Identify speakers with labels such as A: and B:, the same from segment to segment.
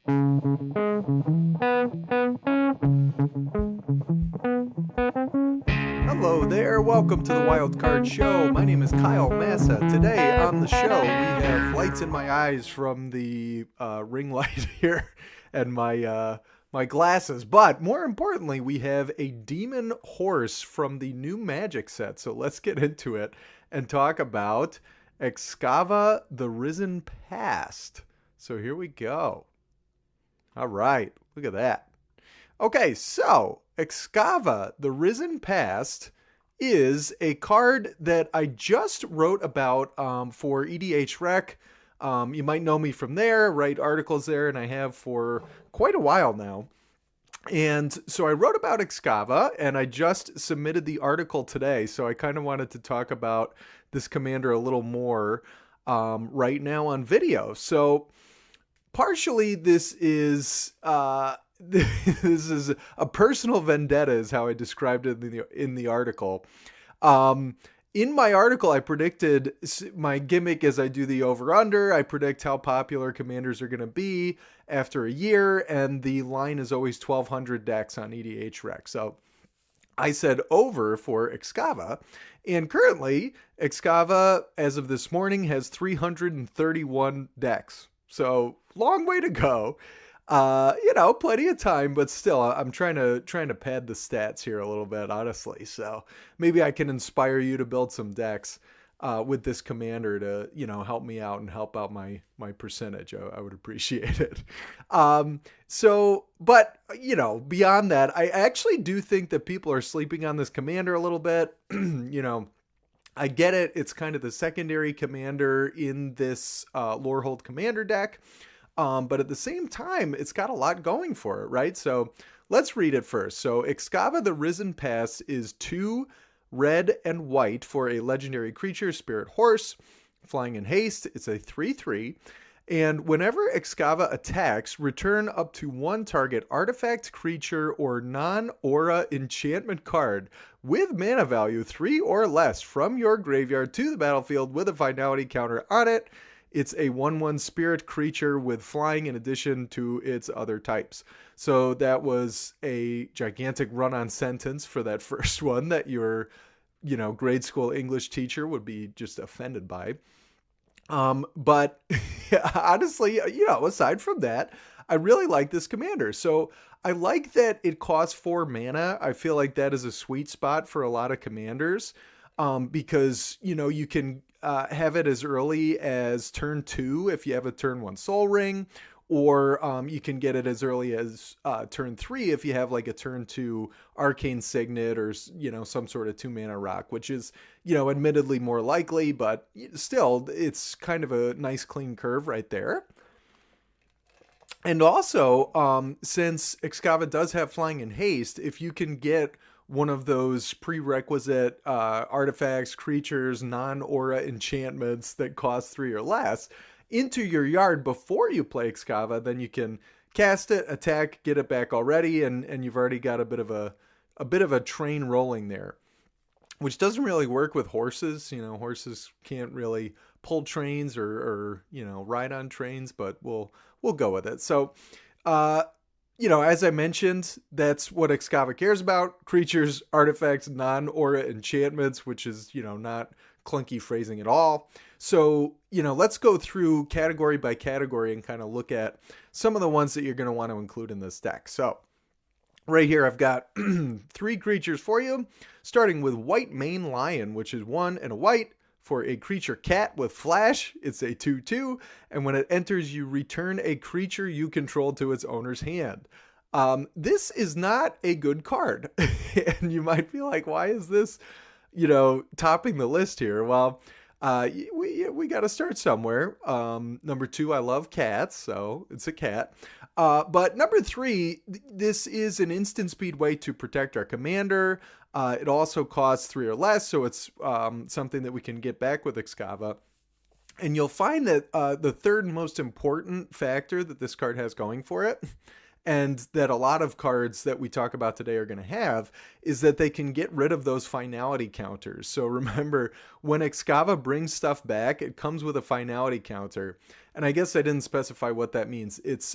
A: Hello there, welcome to the Wildcard Show. My name is Kyle Massa. Today on the show, we have lights in my eyes from the ring light here and my glasses. But more importantly, we have a demon horse from the new Magic set. So let's get into it and talk about Excava the Risen Past. So here we go. All right, look at that. Okay, so Excava, the Risen Past, is a card that I just wrote about for EDH Rec. You might know me from there, write articles there, and I have for quite a while now. And so I wrote about Excava, and I just submitted the article today. So I kind of wanted to talk about this commander a little more right now on video. So partially this is this is a personal vendetta, is how I described it in the article. In my article, I predicted, my gimmick is I do the over-under. I predict how popular commanders are going to be after a year, and the line is always 1,200 decks on EDH Rec. So I said over for Excava, and currently Excava, as of this morning, has 331 decks. So long way to go. Plenty of time, but still, I'm trying to pad the stats here a little bit, honestly. So maybe I can inspire you to build some decks with this commander to, help me out and help out my percentage. I would appreciate it. But beyond that, I actually do think that people are sleeping on this commander a little bit. I get it. It's kind of the secondary commander in this Lorehold commander deck. But at the same time, it's got a lot going for it, right? So let's read it first. So Excava the Risen Past is 2 red and white for a legendary creature, Spirit Horse, flying in haste. It's a 3/3. And whenever Excava attacks, return up to 1 target artifact, creature, or non-aura enchantment card with mana value 3 or less from your graveyard to the battlefield with a finality counter on it. It's a 1/1 spirit creature with flying in addition to its other types. So that was a gigantic run-on sentence for that first one that your, grade school English teacher would be just offended by. But honestly, aside from that, I really like this commander. So I like that it costs 4 mana. I feel like that is a sweet spot for a lot of commanders. Because, you can have it as early as turn 2 if you have a turn 1 Soul Ring, or you can get it as early as turn 3 if you have like a turn 2 Arcane Signet or, some sort of 2 mana rock, which is, admittedly more likely, but still it's kind of a nice clean curve right there. And also, since Excava does have flying in haste, if you can get one of those prerequisite artifacts, creatures, non-aura enchantments that cost 3 or less into your yard before you play Excava, then you can cast it, attack, get it back already, and you've already got a bit of a train rolling there, which doesn't really work with horses. Horses can't really pull trains or ride on trains, but we'll go with it. So, as I mentioned, that's what Excava cares about. Creatures, artifacts, non-aura enchantments, which is, not clunky phrasing at all. So, let's go through category by category and kind of look at some of the ones that you're going to want to include in this deck. So right here, I've got 3 creatures for you, starting with White Mane Lion, which is 1 and a white. For a creature cat with flash, it's a 2/2, and when it enters, you return a creature you control to its owner's hand. This is not a good card, and you might be like, why is this, topping the list here? Well, we got to start somewhere. Number 2, I love cats, so it's a cat. But number 3, this is an instant speed way to protect our commander. It also costs 3 or less, so it's something that we can get back with Excava. And you'll find that the third most important factor that this card has going for it and that a lot of cards that we talk about today are going to have, is that they can get rid of those finality counters. So remember, when Excava brings stuff back, it comes with a finality counter. And I guess I didn't specify what that means. It's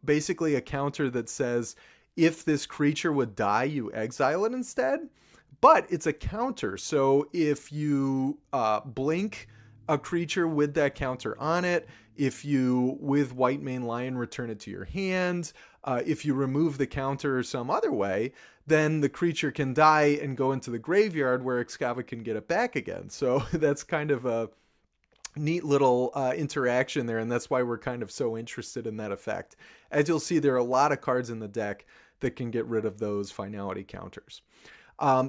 A: basically a counter that says, if this creature would die, you exile it instead. But it's a counter. So if you blink a creature with that counter on it, if you, with White Mane Lion, return it to your hand, if you remove the counter some other way, then the creature can die and go into the graveyard where Excava can get it back again. So that's kind of a neat little interaction there, and that's why we're kind of so interested in that effect. As you'll see, there are a lot of cards in the deck that can get rid of those finality counters.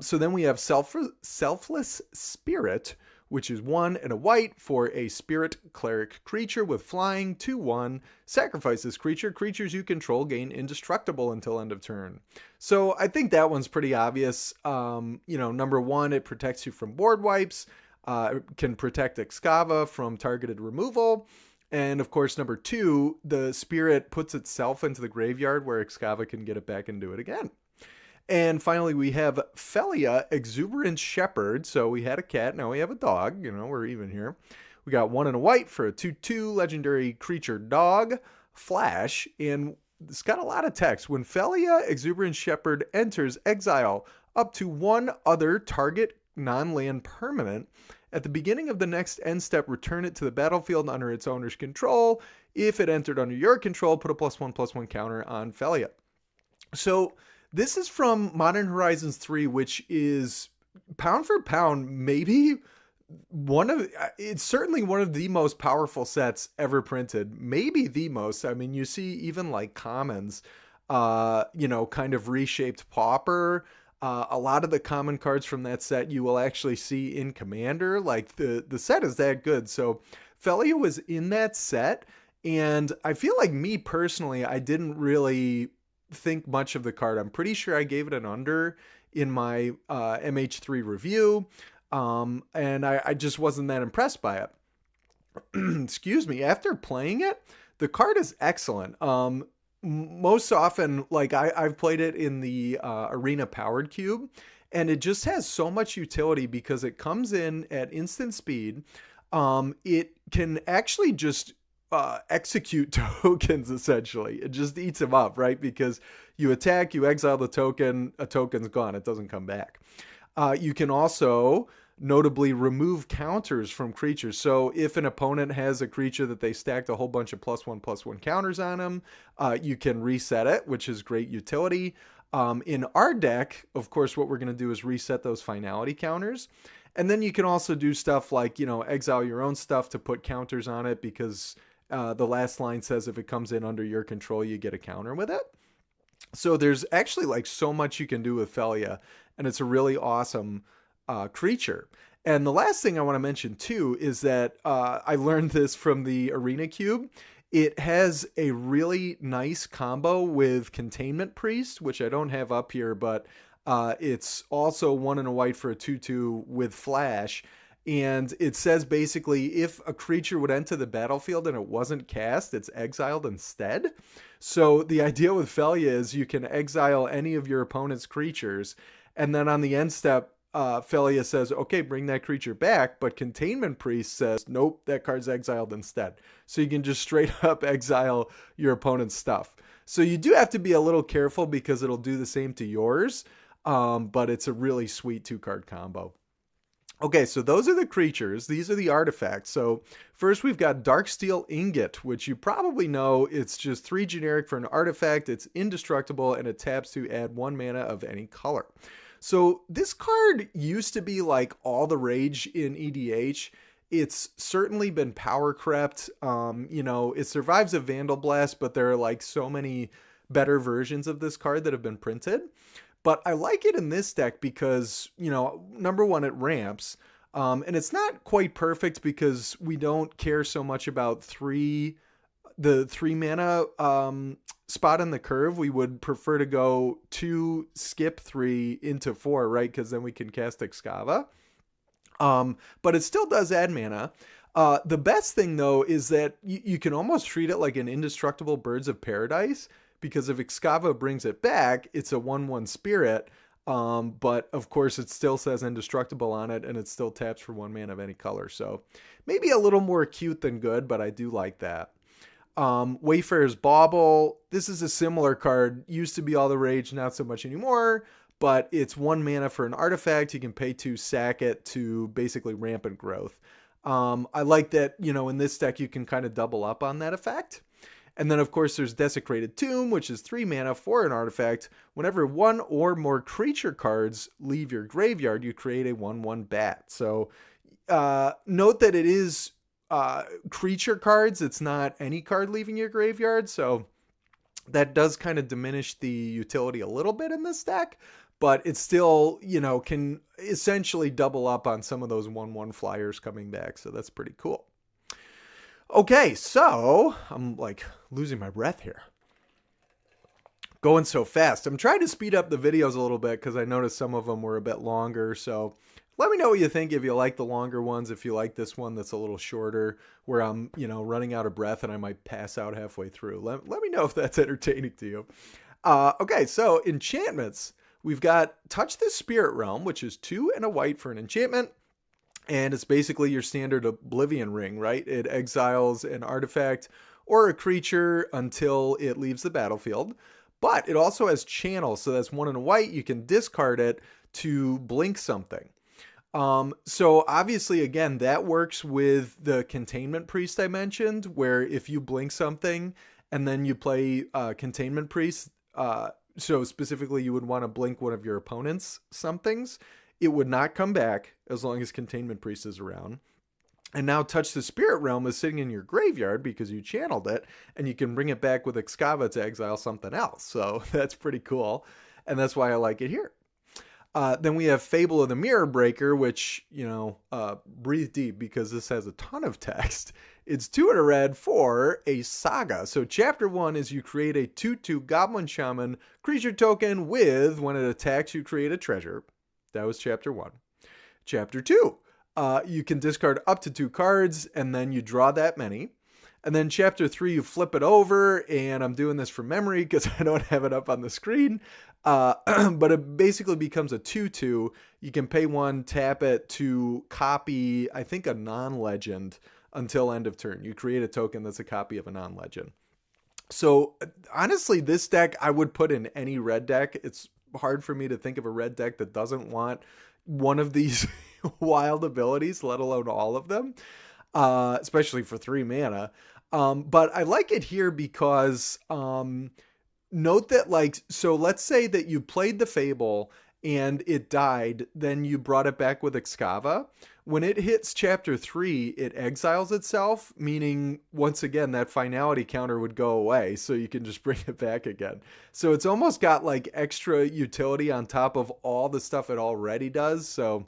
A: So then we have Selfless Spirit, which is 1 and a white for a spirit cleric creature with flying, 2/1. Sacrifice this creature. Creatures you control gain indestructible until end of turn. So I think that one's pretty obvious. Number 1, it protects you from board wipes. Can protect Excava from targeted removal. And of course, number 2, the spirit puts itself into the graveyard where Excava can get it back and do it again. And finally, we have Felia, Exuberant Shepherd. So we had a cat, now we have a dog. We're even here. We got 1 and a white for a 2/2 legendary creature dog, Flash. And it's got a lot of text. When Felia, Exuberant Shepherd enters exile up to 1 other target non-land permanent, at the beginning of the next end step, return it to the battlefield under its owner's control. If it entered under your control, put a +1/+1 counter on Felia. So this is from Modern Horizons 3, which is pound for pound, maybe it's certainly one of the most powerful sets ever printed. Maybe the most. I mean, you see even like commons, kind of reshaped Pauper. A lot of the common cards from that set you will actually see in Commander. Like the set is that good. So Felia was in that set, and I feel like, me personally, I didn't really think much of the card. I'm pretty sure I gave it an under in my MH3 review, and I just wasn't that impressed by it. Excuse me. After playing it, the card is excellent. Most often, like I've played it in the Arena Powered Cube, and it just has so much utility because it comes in at instant speed. It can actually just execute tokens, essentially. It just eats them up, right? Because you attack, you exile the token, a token's gone. It doesn't come back. You can also notably remove counters from creatures. So if an opponent has a creature that they stacked a whole bunch of +1/+1 counters on them, you can reset it, which is great utility. In our deck, of course, what we're going to do is reset those finality counters. And then you can also do stuff like, exile your own stuff to put counters on it, because the last line says if it comes in under your control, you get a counter with it. So there's actually like so much you can do with Felia, and it's a really awesome creature. And the last thing I want to mention too is that I learned this from the Arena Cube. It has a really nice combo with Containment Priest, which I don't have up here, but it's also 1 and a white for a 2/2 with Flash. And it says basically if a creature would enter the battlefield and it wasn't cast, it's exiled instead. So the idea with Felia is you can exile any of your opponent's creatures, and then on the end step, Felia says, okay, bring that creature back, but Containment Priest says, nope, that card's exiled instead. So you can just straight up exile your opponent's stuff. So you do have to be a little careful because it'll do the same to yours, but it's a really sweet 2-card combo. Okay, so those are the creatures. These are the artifacts. So first we've got Darksteel Ingot, which you probably know. It's just 3 generic for an artifact. It's indestructible, and it taps to add 1 mana of any color. So this card used to be like all the rage in EDH. It's certainly been power crept. It survives a Vandal Blast, but there are like so many better versions of this card that have been printed. But I like it in this deck because, number 1, it ramps. And it's not quite perfect because we don't care so much about the 3 mana spot in the curve. We would prefer to go 2, skip 3 into 4, right? Because then we can cast Excava. But it still does add mana. The best thing, though, is that you can almost treat it like an indestructible Birds of Paradise, because if Excava brings it back, it's a 1/1 spirit. But of course, it still says indestructible on it, and it still taps for 1 mana of any color. So maybe a little more cute than good, but I do like that. Wayfarer's Bauble. This is a similar card. Used to be all the rage, not so much anymore. But it's 1 mana for an artifact. You can pay 2, sack it to basically rampant growth. I like that, in this deck, you can kind of double up on that effect. And then, of course, there's Desecrated Tomb, which is 3 mana for an artifact. Whenever 1 or more creature cards leave your graveyard, you create a 1/1 bat. So note that it is creature cards. It's not any card leaving your graveyard. So that does kind of diminish the utility a little bit in this deck. But it still, can essentially double up on some of those 1/1 flyers coming back. So that's pretty cool. Okay, so I'm like losing my breath here. Going so fast. I'm trying to speed up the videos a little bit because I noticed some of them were a bit longer. So let me know what you think, if you like the longer ones, if you like this one that's a little shorter where I'm, running out of breath and I might pass out halfway through. Let me know if that's entertaining to you. Okay, so enchantments. We've got Touch the Spirit Realm, which is 2 and a white for an enchantment. And it's basically your standard Oblivion Ring, right? It exiles an artifact or a creature until it leaves the battlefield. But it also has channel, so that's 1 and a white. You can discard it to blink something. So obviously, again, that works with the Containment Priest I mentioned, where if you blink something and then you play Containment Priest, so specifically you would want to blink one of your opponent's somethings, it would not come back as long as Containment Priest is around. And now Touch the Spirit Realm is sitting in your graveyard because you channeled it, and you can bring it back with Excava to exile something else. So that's pretty cool, and that's why I like it here. Then we have Fable of the Mirror Breaker, which, breathe deep because this has a ton of text. It's 2 and a red for a saga. So chapter 1 is you create a 2/2 Goblin Shaman creature token with, when it attacks, you create a treasure. That was chapter 1. Chapter 2, you can discard up to 2 cards and then you draw that many. And then chapter 3, you flip it over, and I'm doing this from memory because I don't have it up on the screen. But it basically becomes a 2/2. You can pay 1, tap it to copy, I think, a non-legend until end of turn. You create a token that's a copy of a non-legend. So honestly, this deck I would put in any red deck. It's hard for me to think of a red deck that doesn't want one of these wild abilities, let alone all of them, especially for 3 mana. But I like it here because note that, so let's say that you played the Fable and it died, then you brought it back with Excava. When it hits chapter 3, it exiles itself, meaning, once again, that finality counter would go away, so you can just bring it back again. So it's almost got extra utility on top of all the stuff it already does. So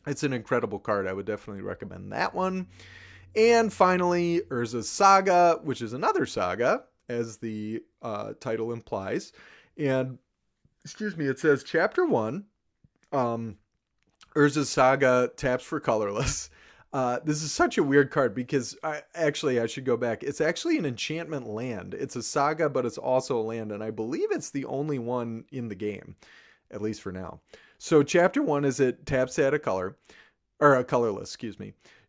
A: it's an incredible card. I would definitely recommend that one. And finally, Urza's Saga, which is another saga, as the title implies. And, it says chapter 1, Urza's Saga taps for colorless. This is such a weird card because I should go back. It's actually an enchantment land. It's a saga, but it's also a land. And I believe it's the only one in the game, at least for now. So chapter 1 is it taps to add a color, or a colorless,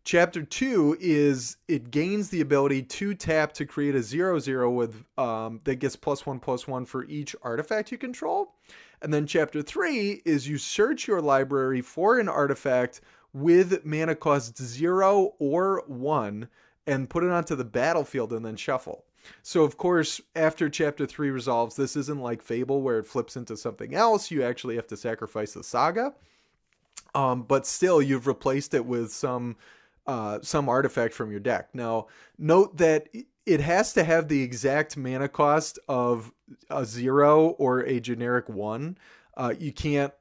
A: Chapter 2 is it gains the ability to tap to create a 0/0 with that gets +1/+1 for each artifact you control. And then chapter 3 is you search your library for an artifact with mana cost 0 or 1 and put it onto the battlefield and then shuffle. So of course, after chapter 3 resolves, this isn't like Fable where it flips into something else. You actually have to sacrifice the saga. But still, you've replaced it with some artifact from your deck. Now, note that it has to have the exact mana cost of a 0 or a generic 1. You can't,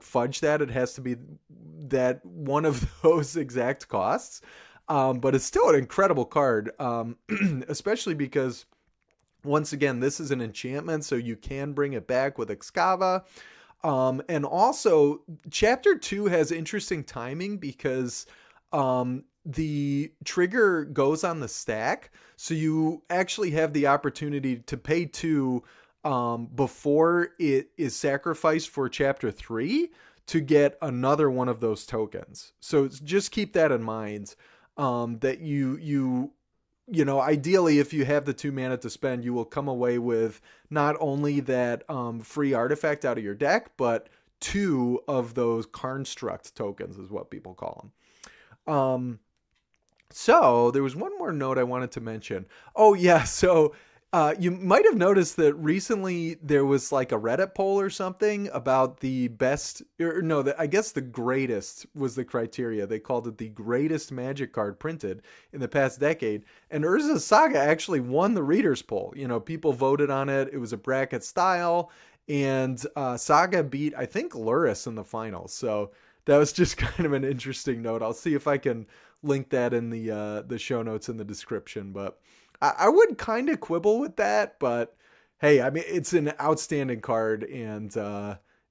A: fudge that. It has to be that one of those exact costs. But it's still an incredible card, especially because, once again, this is an enchantment, so you can bring it back with Excava. And also, chapter 2 has interesting timing because the trigger goes on the stack, so you actually have the opportunity to pay 2 before it is sacrificed for chapter 3 to get another one of those tokens. So just keep that in mind, that you know, ideally, if you have the 2 mana to spend, you will come away with not only that free artifact out of your deck, but 2 of those Karnstruct tokens, is what people call them. So there was one more note I wanted to mention. Oh yeah, so you might have noticed that recently there was like a Reddit poll or something about the best, or no, I guess the greatest was the criteria. They called it the greatest Magic card printed in the past decade. And Urza's Saga actually won the readers poll. You know, people voted on it. It was a bracket style. And Saga beat, I think, Luris in the finals. So that was just kind of an interesting note. I'll see if I can link that in the show notes in the description. But I would kind of quibble with that, but hey, I mean, it's an outstanding card, and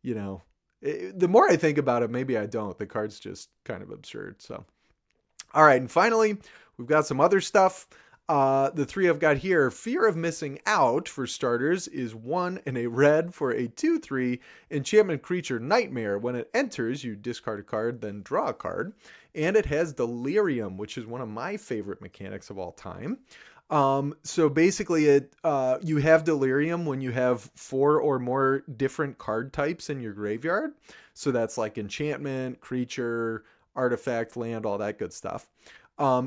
A: you know, the more I think about it, maybe I don't. The card's just kind of absurd. So, all right, and finally, we've got some other stuff. The 3 I've got here: Fear of Missing Out, for starters, is 1 and a red for a 2/3 enchantment creature Nightmare. When it enters, you discard a card, then draw a card. And it has Delirium, which is one of my favorite mechanics of all time. So basically you have Delirium when you have 4 or more different card types in your graveyard. So that's like enchantment, creature, artifact, land, all that good stuff.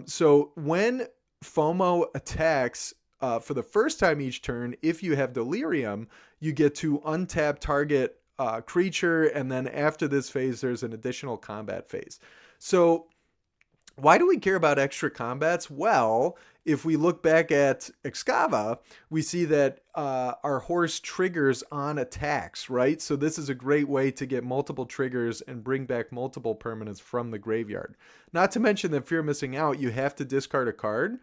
A: So when FOMO attacks for the first time each turn, if you have Delirium, you get to untap target creature, and then after this phase, there's an additional combat phase. So why do we care about extra combats? Well, if we look back at Excava, we see that our horse triggers on attacks, right? So this is a great way to get multiple triggers and bring back multiple permanents from the graveyard. Not to mention that Fear Missing Out, you have to discard a card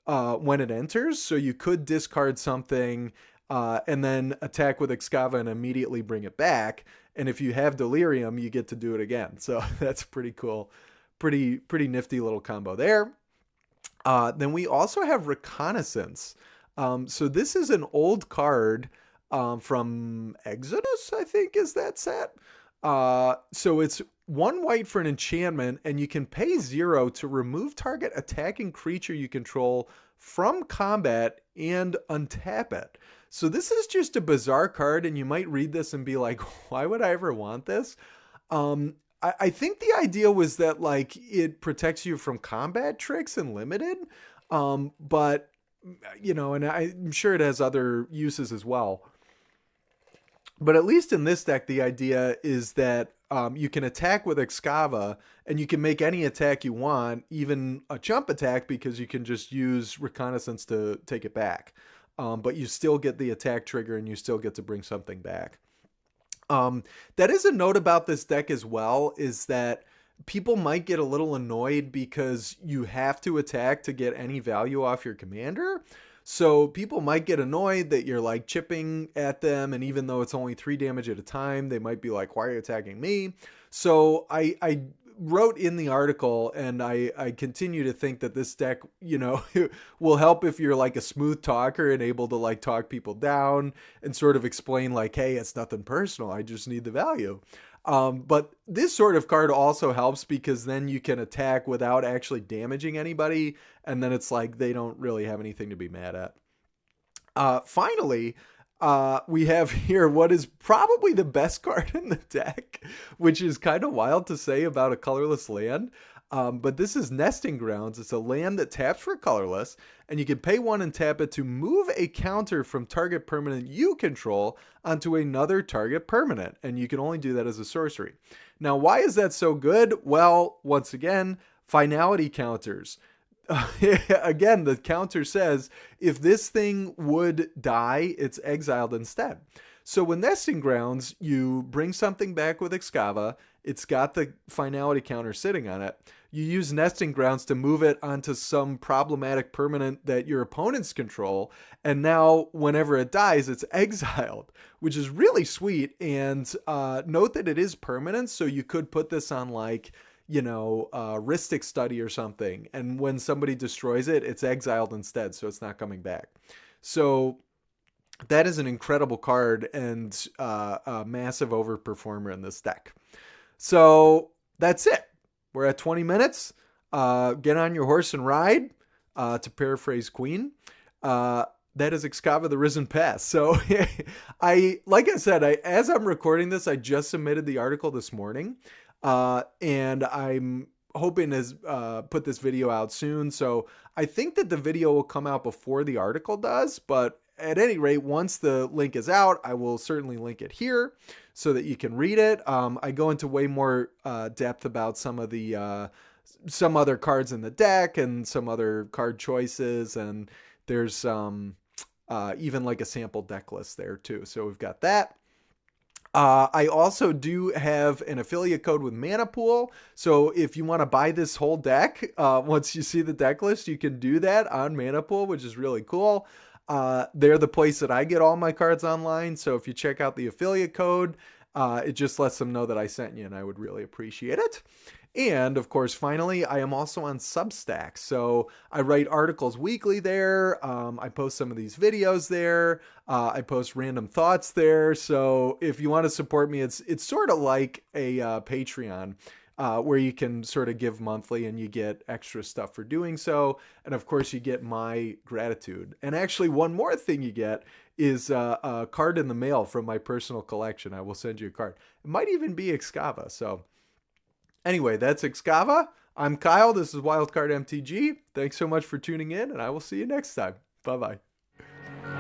A: when it enters. So you could discard something and then attack with Excava and immediately bring it back. And if you have Delirium, you get to do it again. So that's pretty cool. Pretty nifty little combo there. Then we also have Reconnaissance. So this is an old card from Exodus, I think, is that set. So it's 1 white for an enchantment, and you can pay 0 to remove target attacking creature you control from combat and untap it. So this is just a bizarre card, and you might read this and be like, why would I ever want this? I think the idea was that like it protects you from combat tricks and limited, but you know, and I'm sure it has other uses as well. But at least in this deck, the idea is that you can attack with Excava, and you can make any attack you want, even a jump attack, because you can just use Reconnaissance to take it back. But you still get the attack trigger, and you still get to bring something back. That is a note about this deck as well, is that people might get a little annoyed because you have to attack to get any value off your commander. So people might get annoyed that you're like chipping at them, and even though it's only 3 damage at a time, they might be like, why are you attacking me? So I wrote in the article, and I continue to think that this deck, you know, will help if you're like a smooth talker and able to like talk people down and sort of explain like, hey, it's nothing personal, I just need the value. But this sort of card also helps because then you can attack without actually damaging anybody, and then it's like they don't really have anything to be mad at. Finally, we have here what is probably the best card in the deck, which is kind of wild to say about a colorless land. But this is Nesting Grounds. It's a land that taps for colorless, and you can pay 1 and tap it to move a counter from target permanent you control onto another target permanent, and you can only do that as a sorcery. Now, why is that so good? Well, once again, finality counters. Again, the counter says if this thing would die, it's exiled instead. So with Nesting Grounds, you bring something back with Excava. It's got the finality counter sitting on it. You use Nesting Grounds to move it onto some problematic permanent that your opponents control. And now whenever it dies, it's exiled, which is really sweet. And note that it is permanent. So you could put this on like, Ristic study or something. And when somebody destroys it, it's exiled instead, so it's not coming back. So that is an incredible card and a massive overperformer in this deck. So that's it. We're at 20 minutes. Get on your horse and ride, to paraphrase Queen. That is Excava the Risen Past. So like I said, as I'm recording this, I just submitted the article this morning. And I'm hoping to put this video out soon. So I think that the video will come out before the article does, but at any rate, once the link is out, I will certainly link it here so that you can read it. I go into way more depth about some other cards in the deck and some other card choices, and there's even like a sample deck list there too. So we've got that. I also do have an affiliate code with Mana Pool. So if you want to buy this whole deck, once you see the deck list, you can do that on Mana Pool, which is really cool. They're the place that I get all my cards online. So if you check out the affiliate code, it just lets them know that I sent you, and I would really appreciate it. And of course, finally, I am also on Substack. So I write articles weekly there. I post some of these videos there. I post random thoughts there. So if you want to support me, it's sort of like a Patreon, where you can sort of give monthly and you get extra stuff for doing so. And of course, you get my gratitude. And actually, one more thing you get is a card in the mail from my personal collection. I will send you a card. It might even be Excava. So anyway, that's Excava. I'm Kyle. This is Wildcard MTG. Thanks so much for tuning in, and I will see you next time. Bye-bye.